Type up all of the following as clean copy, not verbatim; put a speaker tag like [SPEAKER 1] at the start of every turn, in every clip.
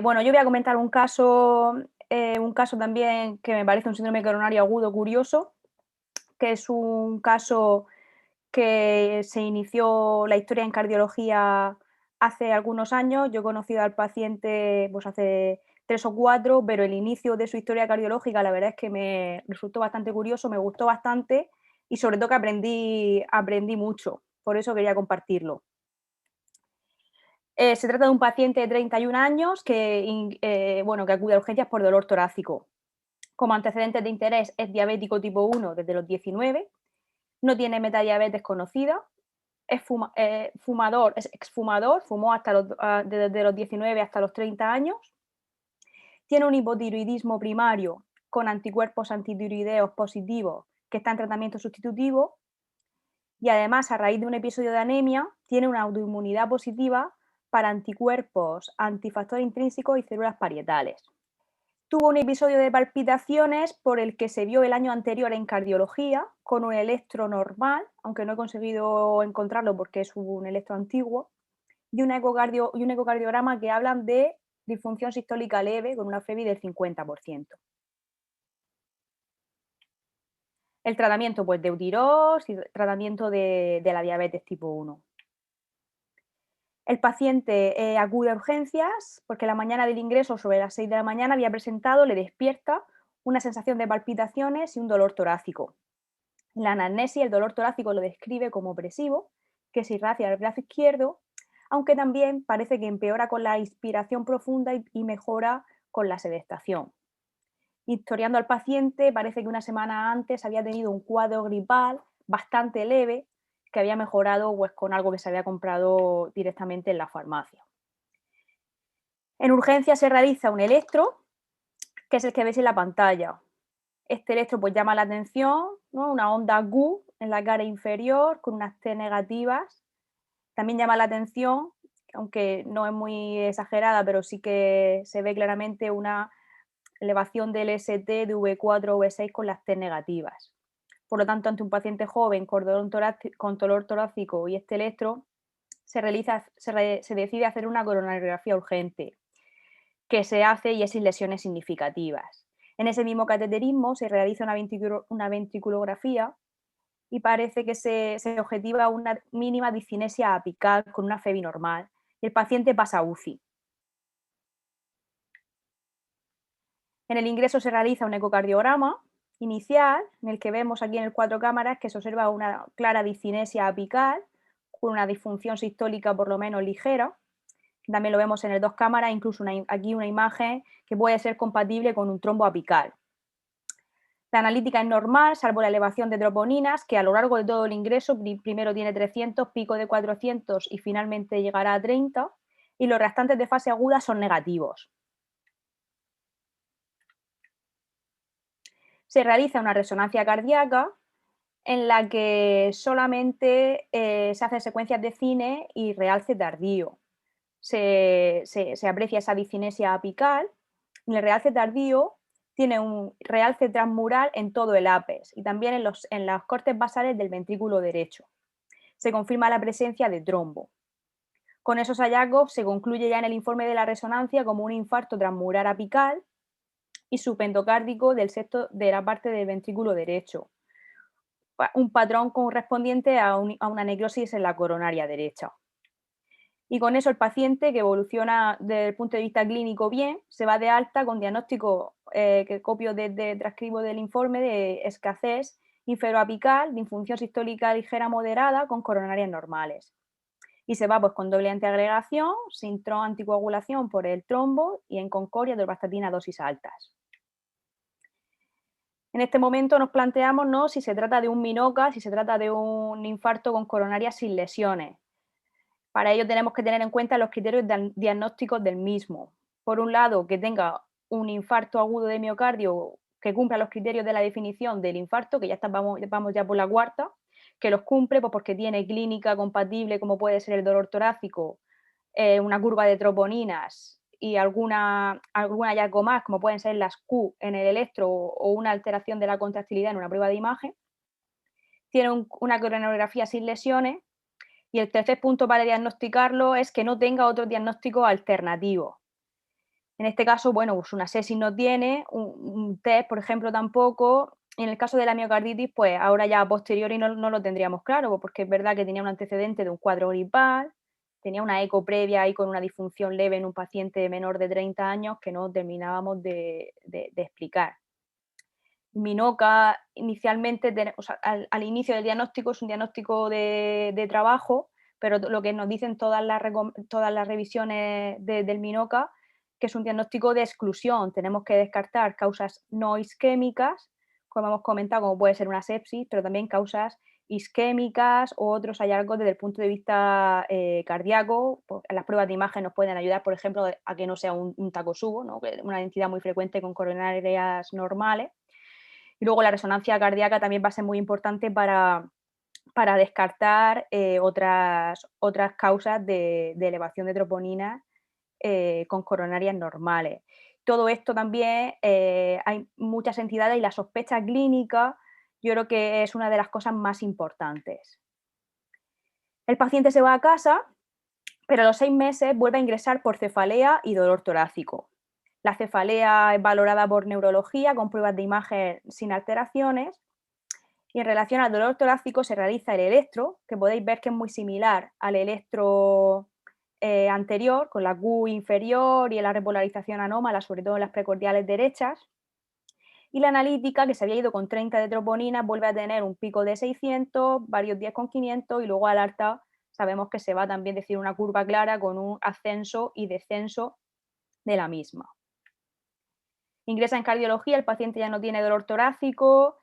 [SPEAKER 1] Bueno, yo voy a comentar un caso también que me parece un síndrome coronario agudo curioso, que es un caso que se inició la historia en cardiología hace algunos años. Yo he conocido al paciente pues hace 3 o 4, pero el inicio de su historia cardiológica la verdad es que me resultó bastante curioso, me gustó bastante y sobre todo que aprendí mucho. Por eso quería compartirlo. Se trata de un paciente de 31 años que acude a urgencias por dolor torácico. Como antecedentes de interés es diabético tipo 1 desde los 19, no tiene metadiabetes conocida, es fumador, es exfumador, fumó desde los 19 hasta los 30 años, tiene un hipotiroidismo primario con anticuerpos antitiroideos positivos que está en tratamiento sustitutivo y además a raíz de un episodio de anemia tiene una autoinmunidad positiva para anticuerpos, antifactor intrínseco y células parietales. Tuvo un episodio de palpitaciones por el que se vio el año anterior en cardiología con un electro normal, aunque no he conseguido encontrarlo porque es un electro antiguo, y un ecocardiograma que hablan de disfunción sistólica leve con una FEBI del 50%. El tratamiento pues de Eutirox y tratamiento de la diabetes tipo 1. El paciente acude a urgencias porque la mañana del ingreso, sobre las 6 de la mañana, había presentado, le despierta una sensación de palpitaciones y un dolor torácico. La anamnesis, el dolor torácico lo describe como opresivo, que se irradia el brazo izquierdo, aunque también parece que empeora con la inspiración profunda y mejora con la sedestación. Historiando al paciente, parece que una semana antes había tenido un cuadro gripal bastante leve que había mejorado pues, con algo que se había comprado directamente en la farmacia. En urgencia se realiza un electro, que es el que veis en la pantalla. Este electro pues, llama la atención, ¿no? Una onda Q en la cara inferior con unas T negativas. También llama la atención, aunque no es muy exagerada, pero sí que se ve claramente una elevación del ST de V4 o V6 con las T negativas. Por lo tanto, ante un paciente joven con dolor torácico y este electro, se decide hacer una coronariografía urgente, que se hace y es sin lesiones significativas. En ese mismo cateterismo se realiza una ventriculografía y parece que se objetiva una mínima discinesia apical con una FEBI normal y el paciente pasa a UCI. En el ingreso se realiza un ecocardiograma inicial en el que vemos aquí en el 4 cámaras que se observa una clara discinesia apical con una disfunción sistólica por lo menos ligera. También lo vemos en el 2 cámaras, incluso aquí una imagen que puede ser compatible con un trombo apical. La analítica es normal, salvo la elevación de troponinas, que a lo largo de todo el ingreso primero tiene 300, pico de 400 y finalmente llegará a 30, y los restantes de fase aguda son negativos. Se realiza una resonancia cardíaca en la que solamente se hacen secuencias de cine y realce tardío. Se aprecia esa discinesia apical. En el realce tardío tiene un realce transmural en todo el ápex y también en los cortes basales del ventrículo derecho. Se confirma la presencia de trombo. Con esos hallazgos se concluye ya en el informe de la resonancia como un infarto transmural apical y subendocárdico del septo de la parte del ventrículo derecho, un patrón correspondiente a una necrosis en la coronaria derecha. Y con eso el paciente, que evoluciona desde el punto de vista clínico bien, se va de alta con diagnóstico que copio transcribo del informe de escasez inferoapical, de infunción sistólica ligera moderada con coronarias normales. Y se va pues con doble antiagregación, sin anticoagulación por el trombo y en concordia de atorvastatina a dosis altas. En este momento nos planteamos, ¿no?, si se trata de un MINOCA, si se trata de un infarto con coronarias sin lesiones. Para ello tenemos que tener en cuenta los criterios diagnósticos del mismo. Por un lado, que tenga un infarto agudo de miocardio que cumpla los criterios de la definición del infarto, que vamos ya por la cuarta, que los cumple pues porque tiene clínica compatible como puede ser el dolor torácico, una curva de troponinas y alguna hallazgo más, como pueden ser las Q en el electro o una alteración de la contractilidad en una prueba de imagen. Tiene una coronariografía sin lesiones. Y el tercer punto para diagnosticarlo es que no tenga otro diagnóstico alternativo. En este caso, bueno, pues una sepsis no tiene, un test, por ejemplo, tampoco. En el caso de la miocarditis, pues ahora ya a posteriori no lo tendríamos claro, porque es verdad que tenía un antecedente de un cuadro gripal, tenía una eco previa ahí con una disfunción leve en un paciente menor de 30 años que no terminábamos de explicar. Minoca inicialmente, o sea, al inicio del diagnóstico es un diagnóstico de trabajo, pero lo que nos dicen todas las revisiones del Minoca, que es un diagnóstico de exclusión. Tenemos que descartar causas no isquémicas, como hemos comentado, como puede ser una sepsis, pero también causas isquémicas o otros hallazgos desde el punto de vista cardíaco. Pues, las pruebas de imagen nos pueden ayudar, por ejemplo, a que no sea un Takotsubo, ¿no? Que es una densidad muy frecuente con coronarias normales. Y luego la resonancia cardíaca también va a ser muy importante para descartar otras causas de elevación de troponina con coronarias normales. Todo esto también, hay muchas entidades y la sospecha clínica yo creo que es una de las cosas más importantes. El paciente se va a casa, pero a los 6 meses vuelve a ingresar por cefalea y dolor torácico. La cefalea es valorada por neurología con pruebas de imagen sin alteraciones. Y en relación al dolor torácico se realiza el electro, que podéis ver que es muy similar al electro anterior, con la Q inferior y la repolarización anómala, sobre todo en las precordiales derechas. Y la analítica, que se había ido con 30 de troponina, vuelve a tener un pico de 600, varios días con 500 y luego al alta sabemos que se va también a decir una curva clara con un ascenso y descenso de la misma. Ingresa en cardiología, el paciente ya no tiene dolor torácico,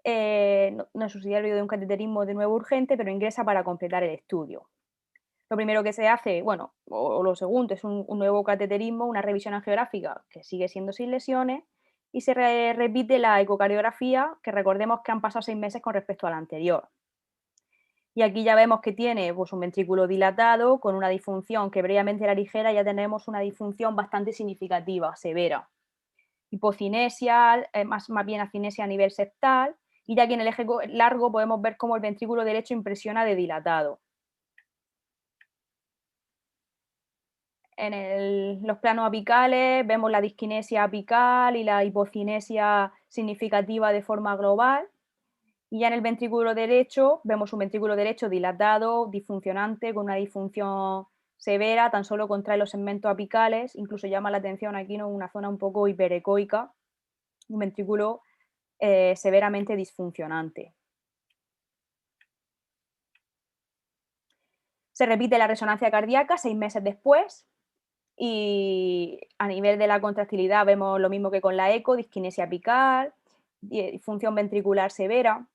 [SPEAKER 1] no es subsidiario de un cateterismo de nuevo urgente, pero ingresa para completar el estudio. Lo primero que se hace, bueno, o lo segundo, es un nuevo cateterismo, una revisión angiográfica que sigue siendo sin lesiones y se repite la ecocardiografía, que recordemos que han pasado 6 meses con respecto a la anterior. Y aquí ya vemos que tiene pues, un ventrículo dilatado con una disfunción que previamente era ligera, ya tenemos una disfunción bastante significativa, severa. Hipocinesia, más bien acinesia a nivel septal, y ya aquí en el eje largo podemos ver cómo el ventrículo derecho impresiona de dilatado. En los planos apicales vemos la disquinesia apical y la hipocinesia significativa de forma global. Y ya en el ventrículo derecho vemos un ventrículo derecho dilatado, disfuncionante, con una disfunción severa, tan solo contrae los segmentos apicales, incluso llama la atención aquí, ¿no?, una zona un poco hiperecoica, un ventrículo severamente disfuncionante. Se repite la resonancia cardíaca 6 meses después y a nivel de la contractilidad vemos lo mismo que con la eco, disquinesia apical, disfunción ventricular severa.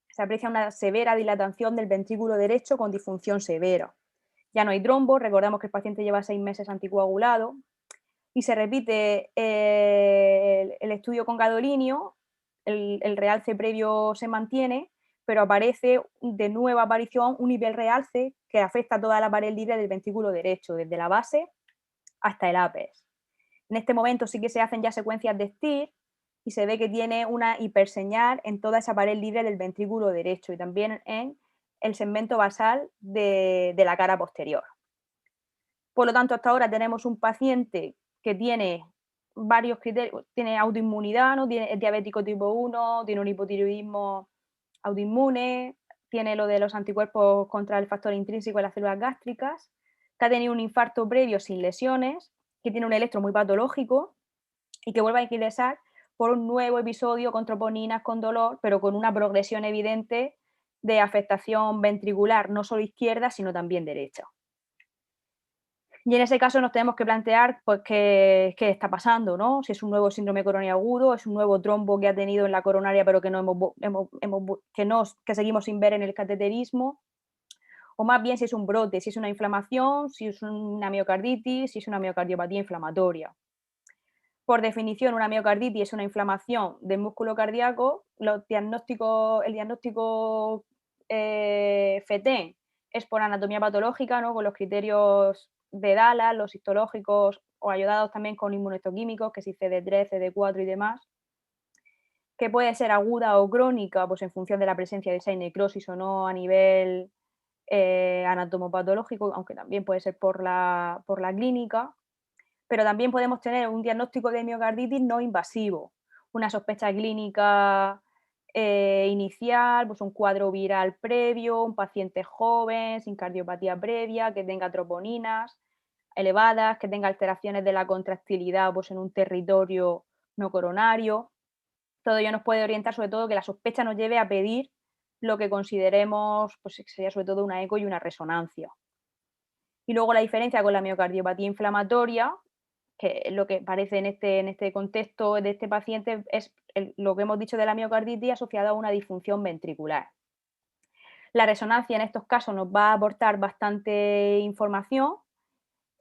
[SPEAKER 1] Se aprecia una severa dilatación del ventrículo derecho con disfunción severa. Ya no hay trombo, recordamos que el paciente lleva 6 meses anticoagulado y se repite el estudio con gadolinio, el realce previo se mantiene, pero aparece de nueva aparición un hiperrealce que afecta a toda la pared libre del ventrículo derecho, desde la base hasta el ápex. En este momento sí que se hacen ya secuencias de STIR y se ve que tiene una hiperseñal en toda esa pared libre del ventrículo derecho y también en el segmento basal de la cara posterior. Por lo tanto, hasta ahora tenemos un paciente que tiene varios criterios, tiene autoinmunidad, ¿no? Es diabético tipo 1, tiene un hipotiroidismo autoinmune, tiene lo de los anticuerpos contra el factor intrínseco de las células gástricas, que ha tenido un infarto previo sin lesiones, que tiene un electro muy patológico y que vuelve a ingresar por un nuevo episodio con troponinas, con dolor, pero con una progresión evidente de afectación ventricular, no solo izquierda, sino también derecha. Y en ese caso nos tenemos que plantear pues, qué está pasando, ¿no? Si es un nuevo síndrome coronario agudo, es un nuevo trombo que ha tenido en la coronaria, pero que, que seguimos sin ver en el cateterismo, o más bien si es un brote, si es una inflamación, si es una miocarditis, si es una miocardiopatía inflamatoria. Por definición, una miocarditis es una inflamación del músculo cardíaco. El diagnóstico FETEN es por anatomía patológica, ¿no?, con los criterios de Dallas, los histológicos o ayudados también con inmunohistoquímicos, que si CD3, CD4 y demás, que puede ser aguda o crónica, pues en función de la presencia de esa necrosis o no a nivel anatomopatológico, aunque también puede ser por la clínica. pero también podemos tener un diagnóstico de miocarditis no invasivo, una sospecha clínica inicial, pues un cuadro viral previo, un paciente joven, sin cardiopatía previa, que tenga troponinas elevadas, que tenga alteraciones de la contractilidad pues, en un territorio no coronario. Todo ello nos puede orientar, sobre todo, que la sospecha nos lleve a pedir lo que consideremos, pues sería sobre todo una eco y una resonancia. Y luego la diferencia con la miocardiopatía inflamatoria, que es lo que parece en este contexto de este paciente, es lo que hemos dicho de la miocarditis asociada a una disfunción ventricular. La resonancia en estos casos nos va a aportar bastante información.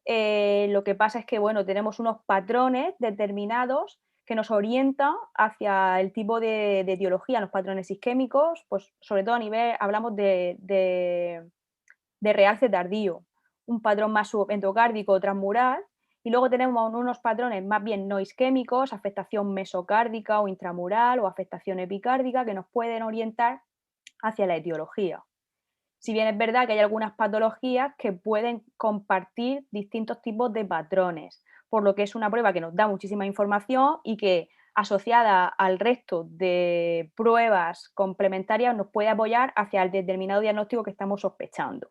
[SPEAKER 1] Lo que pasa es que, bueno, tenemos unos patrones determinados que nos orientan hacia el tipo de etiología, los patrones isquémicos, pues sobre todo a nivel, hablamos de realce tardío, un patrón más subendocárdico o transmural, y luego tenemos unos patrones más bien no isquémicos, afectación mesocárdica o intramural o afectación epicárdica que nos pueden orientar hacia la etiología. Si bien es verdad que hay algunas patologías que pueden compartir distintos tipos de patrones, por lo que es una prueba que nos da muchísima información y que asociada al resto de pruebas complementarias nos puede apoyar hacia el determinado diagnóstico que estamos sospechando.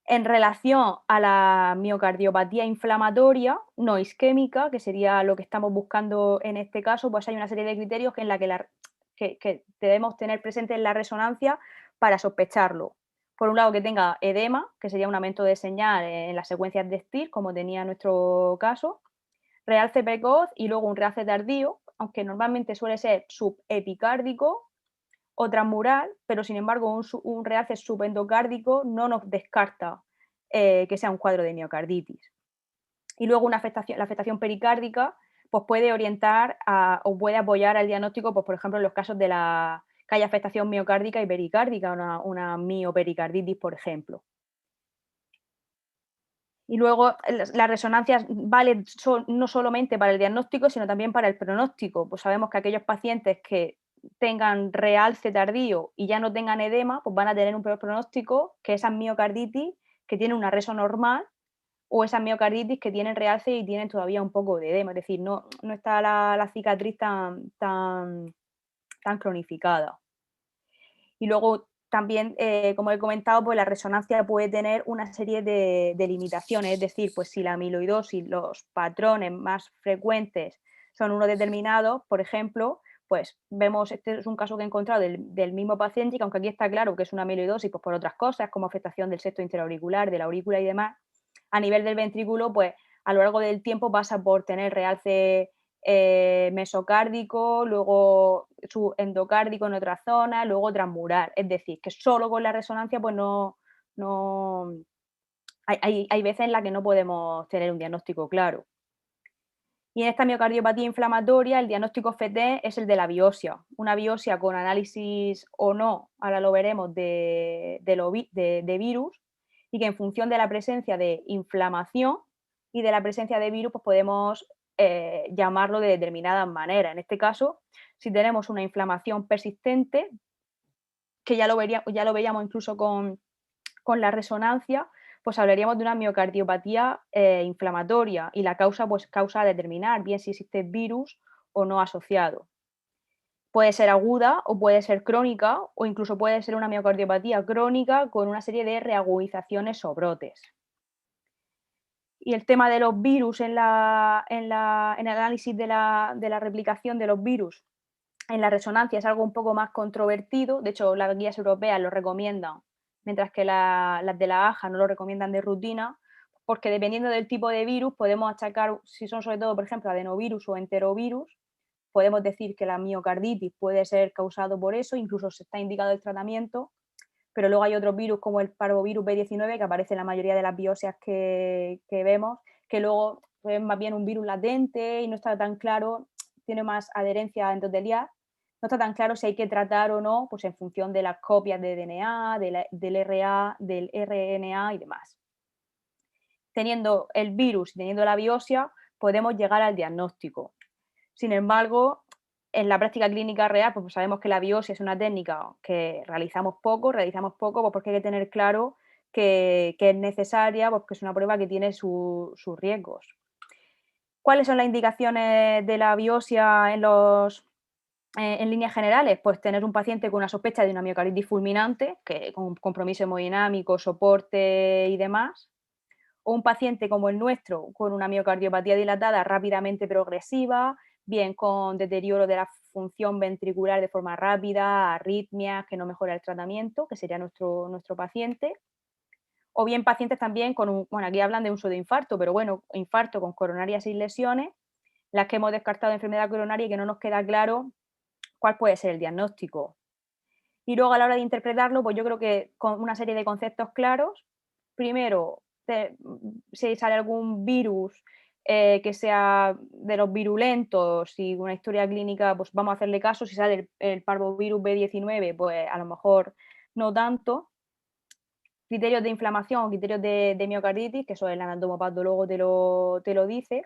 [SPEAKER 1] En relación a la miocardiopatía inflamatoria no isquémica, que sería lo que estamos buscando en este caso, pues hay una serie de criterios en la que debemos tener presente en la resonancia para sospecharlo. Por un lado, que tenga edema, que sería un aumento de señal en las secuencias de STIR, como tenía nuestro caso, realce precoz y luego un realce tardío, aunque normalmente suele ser subepicárdico o transmural, pero sin embargo un realce subendocárdico no nos descarta que sea un cuadro de miocarditis. Y luego la afectación pericárdica pues puede orientar o puede apoyar al diagnóstico, pues, por ejemplo, en los casos de que haya afectación miocárdica y pericárdica, una miopericarditis, por ejemplo. Y luego las resonancias valen no solamente para el diagnóstico, sino también para el pronóstico. Pues sabemos que aquellos pacientes que tengan realce tardío y ya no tengan edema, pues van a tener un peor pronóstico que esas miocarditis que tienen una reso normal o esas miocarditis que tienen realce y tienen todavía un poco de edema. Es decir, no está la cicatriz tan cronificada. Y luego también, como he comentado, pues la resonancia puede tener una serie de limitaciones, es decir, pues si la amiloidosis, los patrones más frecuentes son unos determinados, por ejemplo, pues vemos, este es un caso que he encontrado del mismo paciente, que aunque aquí está claro que es una amiloidosis, pues por otras cosas, como afectación del septo interauricular, de la aurícula y demás, a nivel del ventrículo, pues a lo largo del tiempo pasa por tener realce mesocárdico, luego subendocárdico en otra zona, luego transmural. Es decir, que solo con la resonancia pues no hay veces en las que no podemos tener un diagnóstico claro. Y en esta miocardiopatía inflamatoria el diagnóstico FT es el de la biopsia. Una biopsia con análisis o no, ahora lo veremos, de virus, y que en función de la presencia de inflamación y de la presencia de virus, pues podemos llamarlo de determinada manera. En este caso, si tenemos una inflamación persistente, que ya lo veíamos incluso con la resonancia, pues hablaríamos de una miocardiopatía inflamatoria y la causa, pues causa a determinar, bien si existe virus o no asociado. Puede ser aguda o puede ser crónica o incluso puede ser una miocardiopatía crónica con una serie de reagudizaciones o brotes. Y el tema de los virus en el análisis de la replicación de los virus en la resonancia es algo un poco más controvertido. De hecho, las guías europeas lo recomiendan, mientras que las de la AJA no lo recomiendan de rutina, porque dependiendo del tipo de virus podemos achacar, si son sobre todo, por ejemplo, adenovirus o enterovirus, podemos decir que la miocarditis puede ser causado por eso, incluso se está indicado el tratamiento, pero luego hay otros virus como el parvovirus B19 que aparece en la mayoría de las biopsias que vemos, que luego es más bien un virus latente y no está tan claro, tiene más adherencia endotelial, no está tan claro si hay que tratar o no, pues en función de las copias de DNA, del RA, del RNA y demás. Teniendo el virus y teniendo la biopsia, podemos llegar al diagnóstico. Sin embargo, en la práctica clínica real, pues sabemos que la biopsia es una técnica que realizamos poco pues porque hay que tener claro que es necesaria porque es una prueba que tiene sus riesgos. ¿Cuáles son las indicaciones de la biopsia en líneas generales? Pues tener un paciente con una sospecha de una miocarditis fulminante, que con compromiso hemodinámico, soporte y demás, o un paciente como el nuestro con una miocardiopatía dilatada rápidamente progresiva, bien con deterioro de la función ventricular de forma rápida, arritmias, que no mejora el tratamiento, que sería nuestro paciente, o bien pacientes también bueno, aquí hablan de un pseudoinfarto, pero bueno, infarto con coronarias sin lesiones, las que hemos descartado enfermedad coronaria y que no nos queda claro cuál puede ser el diagnóstico. Y luego a la hora de interpretarlo, pues yo creo que con una serie de conceptos claros, primero, si sale algún virus que sea de los virulentos y una historia clínica, pues vamos a hacerle caso. Si sale el parvovirus B19, pues a lo mejor no tanto. Criterios de inflamación, criterios de miocarditis, que eso el anatomopatólogo te lo dice.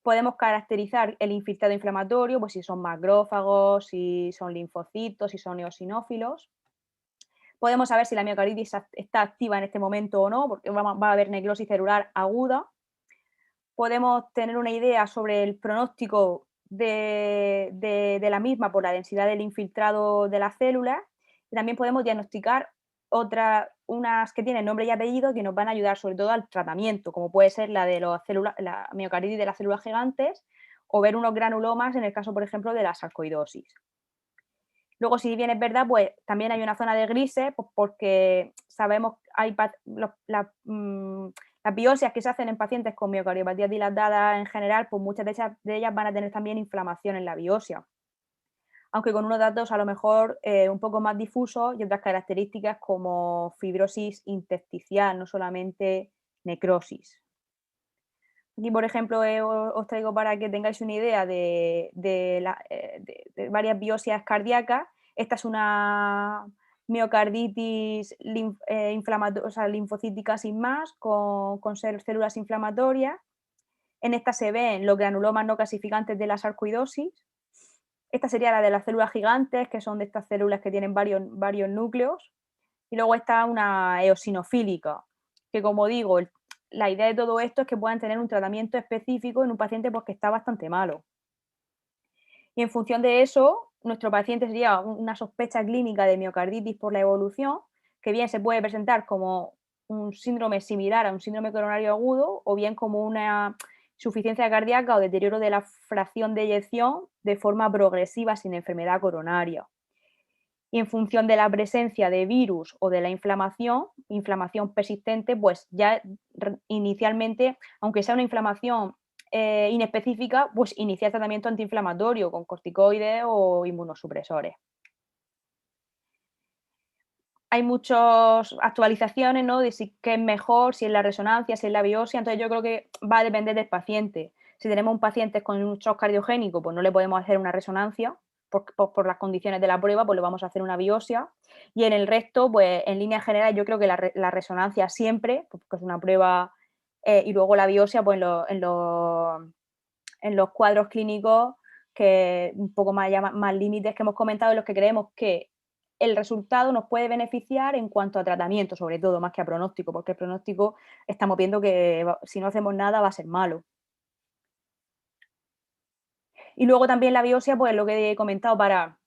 [SPEAKER 1] Podemos caracterizar el infiltrado inflamatorio, pues si son macrófagos, si son linfocitos, si son eosinófilos. Podemos saber si la miocarditis está activa en este momento o no, porque va a haber necrosis celular aguda. Podemos tener una idea sobre el pronóstico de la misma por la densidad del infiltrado de las células. Y también podemos diagnosticar unas que tienen nombre y apellido que nos van a ayudar sobre todo al tratamiento, como puede ser la de la miocarditis de las células gigantes o ver unos granulomas en el caso, por ejemplo, de la sarcoidosis. Luego, si bien es verdad, pues también hay una zona de grises, pues porque sabemos las biopsias que se hacen en pacientes con miocardiopatía dilatada en general, pues muchas de ellas van a tener también inflamación en la biopsia, aunque con unos datos a lo mejor un poco más difusos y otras características como fibrosis intersticial, no solamente necrosis. Aquí, por ejemplo, os traigo para que tengáis una idea de varias biopsias cardíacas. Esta es una miocarditis inflamatoria, o sea, linfocítica sin más, con células inflamatorias. En esta se ven los granulomas no clasificantes de la sarcoidosis. Esta sería la de las células gigantes, que son de estas células que tienen varios núcleos. Y luego está una eosinofílica, que como digo, la idea de todo esto es que puedan tener un tratamiento específico en un paciente pues, que está bastante malo. Y en función de eso, nuestro paciente sería una sospecha clínica de miocarditis por la evolución, que bien se puede presentar como un síndrome similar a un síndrome coronario agudo o bien como una insuficiencia cardíaca o deterioro de la fracción de eyección de forma progresiva sin enfermedad coronaria. Y en función de la presencia de virus o de la inflamación persistente, pues ya inicialmente, aunque sea una inflamación inespecífica, pues iniciar tratamiento antiinflamatorio con corticoides o inmunosupresores. Hay muchas actualizaciones, ¿no? De qué es mejor, si es la resonancia, si es la biopsia, entonces yo creo que va a depender del paciente. Si tenemos un paciente con un shock cardiogénico, pues no le podemos hacer una resonancia por las condiciones de la prueba, pues le vamos a hacer una biopsia. Y en el resto, pues en línea general, yo creo que la resonancia siempre, porque es una prueba, y luego la biopsia, pues en los cuadros clínicos que un poco más límites que hemos comentado, en los que creemos que el resultado nos puede beneficiar en cuanto a tratamiento, sobre todo, más que a pronóstico, porque el pronóstico estamos viendo que si no hacemos nada va a ser malo. Y luego también la biopsia, pues lo que he comentado, para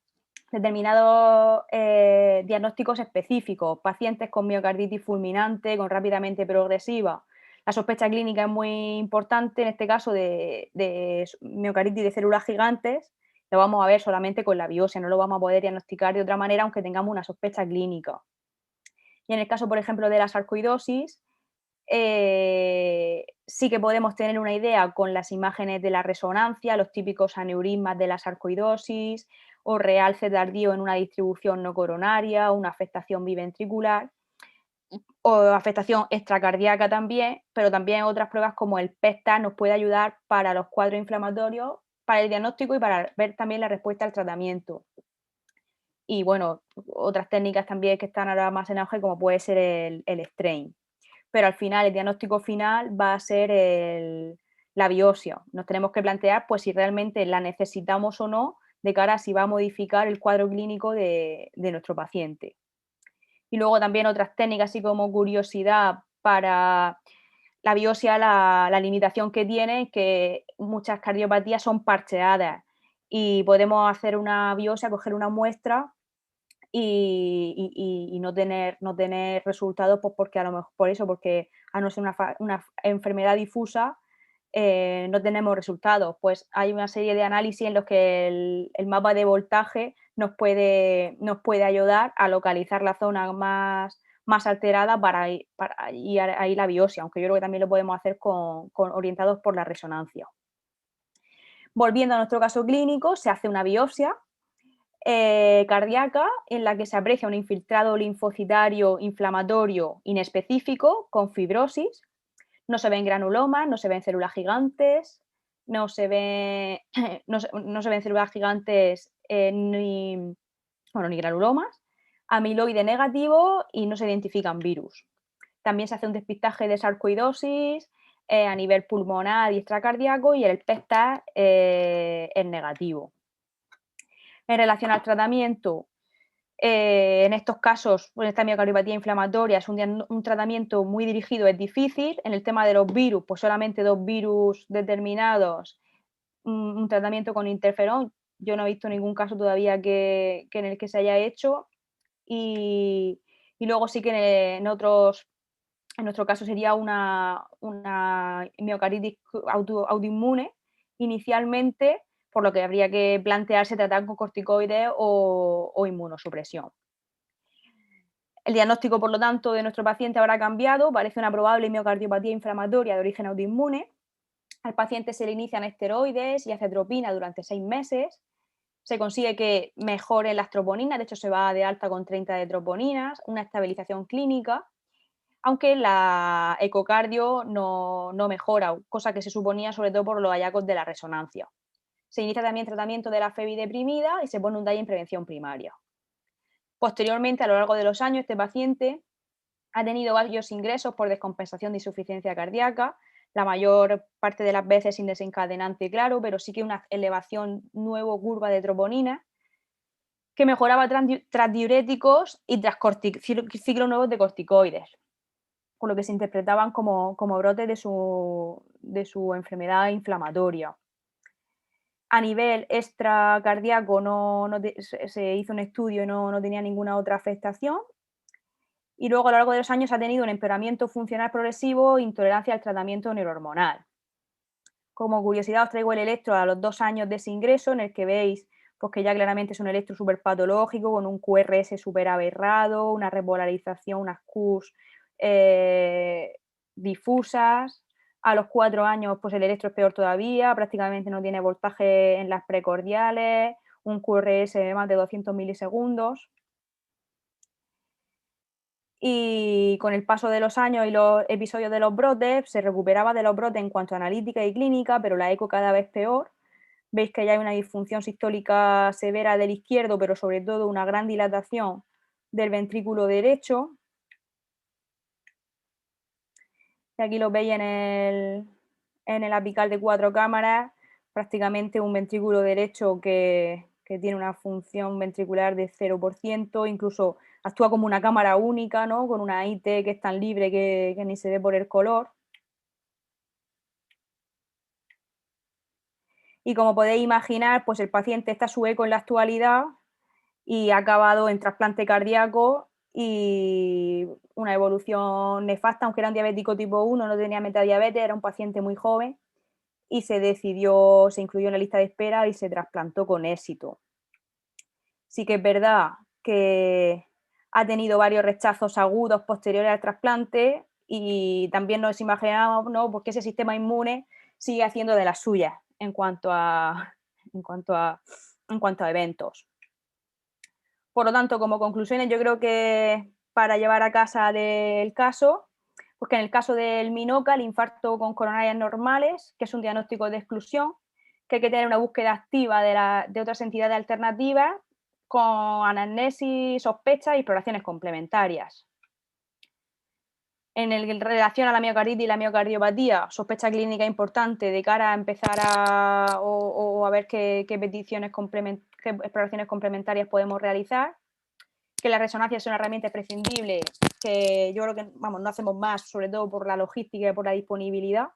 [SPEAKER 1] determinados diagnósticos específicos, pacientes con miocarditis fulminante, con rápidamente progresiva. La sospecha clínica es muy importante, en este caso de miocarditis de células gigantes, lo vamos a ver solamente con la biopsia, no lo vamos a poder diagnosticar de otra manera aunque tengamos una sospecha clínica. Y en el caso, por ejemplo, de la sarcoidosis, sí que podemos tener una idea con las imágenes de la resonancia, los típicos aneurismas de la sarcoidosis, o realce tardío en una distribución no coronaria, una afectación biventricular, o afectación extracardíaca también, pero también otras pruebas como el PET-TAC nos puede ayudar para los cuadros inflamatorios, para el diagnóstico y para ver también la respuesta al tratamiento. Y bueno, otras técnicas también que están ahora más en auge, como puede ser el strain. Pero al final, el diagnóstico final va a ser la biopsia. Nos tenemos que plantear pues, si realmente la necesitamos o no de cara a si va a modificar el cuadro clínico de nuestro paciente. Y luego también otras técnicas, así como curiosidad para la biopsia, la limitación que tiene es que muchas cardiopatías son parcheadas y podemos hacer una biopsia, coger una muestra y no tener resultados, pues porque a lo mejor por eso, porque a no ser una enfermedad difusa, no tenemos resultados. Pues hay una serie de análisis en los que el mapa de voltaje nos puede ayudar a localizar la zona más alterada para ir ahí la biopsia, aunque yo creo que también lo podemos hacer orientados por la resonancia. Volviendo a nuestro caso clínico, se hace una biopsia cardíaca en la que se aprecia un infiltrado linfocitario inflamatorio inespecífico con fibrosis. No se ven granulomas, no se ven células gigantes, no se ven células gigantes ni granulomas, amiloide negativo y no se identifican virus. También se hace un despistaje de sarcoidosis a nivel pulmonar y extracardíaco y el PET-TAC es negativo. En relación al tratamiento, en estos casos, en esta miocardiopatía inflamatoria, es un tratamiento muy dirigido, es difícil. En el tema de los virus, pues solamente 2 virus determinados, un tratamiento con interferón. Yo no he visto ningún caso todavía en el que se haya hecho. Y luego sí que en nuestro caso sería una miocarditis autoinmune inicialmente, por lo que habría que plantearse tratar con corticoides o inmunosupresión. El diagnóstico, por lo tanto, de nuestro paciente habrá cambiado, parece una probable miocardiopatía inflamatoria de origen autoinmune. Al paciente se le inician esteroides y acetropina durante 6 meses. Se consigue que mejoren las troponinas, de hecho se va de alta con 30 de troponinas, una estabilización clínica, aunque la ecocardio no mejora, cosa que se suponía sobre todo por los hallazgos de la resonancia. Se inicia también tratamiento de la FEBI deprimida y se pone un DAI en prevención primaria. Posteriormente, a lo largo de los años, este paciente ha tenido varios ingresos por descompensación de insuficiencia cardíaca, la mayor parte de las veces sin desencadenante claro, pero sí que una elevación nueva curva de troponina que mejoraba tras diuréticos y tras ciclos nuevos de corticoides, con lo que se interpretaban como brotes de su enfermedad inflamatoria. A nivel extracardíaco se hizo un estudio y no tenía ninguna otra afectación. Y luego a lo largo de los años ha tenido un empeoramiento funcional progresivo e intolerancia al tratamiento neurohormonal. Como curiosidad os traigo el electro a los 2 años de ese ingreso, en el que veis pues, que ya claramente es un electro superpatológico, con un QRS super aberrado, una repolarización, unas Qs difusas. A los 4 años pues el electro es peor todavía, prácticamente no tiene voltaje en las precordiales, un QRS de más de 200 milisegundos. Y con el paso de los años y los episodios de los brotes, se recuperaba de los brotes en cuanto a analítica y clínica, pero la eco cada vez peor. Veis que ya hay una disfunción sistólica severa del izquierdo, pero sobre todo una gran dilatación del ventrículo derecho. Y aquí lo veis en el apical de 4 cámaras, prácticamente un ventrículo derecho que tiene una función ventricular de 0%, incluso actúa como una cámara única, ¿no? Con una IT que es tan libre que ni se ve por el color. Y como podéis imaginar, pues el paciente está a su eco en la actualidad y ha acabado en trasplante cardíaco y una evolución nefasta, aunque era un diabético tipo 1, no tenía metadiabetes, era un paciente muy joven y se incluyó en la lista de espera y se trasplantó con éxito. Sí que es verdad que ha tenido varios rechazos agudos posteriores al trasplante y también nos imaginamos, ¿no?, porque ese sistema inmune sigue haciendo de las suyas en cuanto a eventos. Por lo tanto, como conclusiones, yo creo que para llevar a casa del caso, pues que en el caso del MINOCA, el infarto con coronarias normales, que es un diagnóstico de exclusión, que hay que tener una búsqueda activa de otras entidades alternativas con anamnesis, sospechas y exploraciones complementarias. En relación a la miocarditis y la miocardiopatía, sospecha clínica importante de cara a empezar a ver qué exploraciones complementarias podemos realizar, que la resonancia es una herramienta imprescindible, que yo creo que, vamos, no hacemos más, sobre todo por la logística y por la disponibilidad,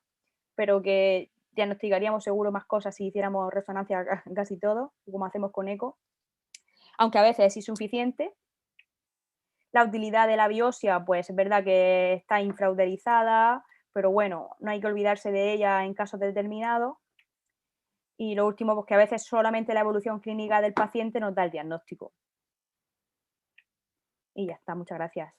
[SPEAKER 1] pero que diagnosticaríamos seguro más cosas si hiciéramos resonancia casi todo, como hacemos con eco, aunque a veces es insuficiente. La utilidad de la biopsia, pues es verdad que está infrautilizada, pero bueno, no hay que olvidarse de ella en casos determinados. Y lo último, pues que a veces solamente la evolución clínica del paciente nos da el diagnóstico. Y ya está, muchas gracias.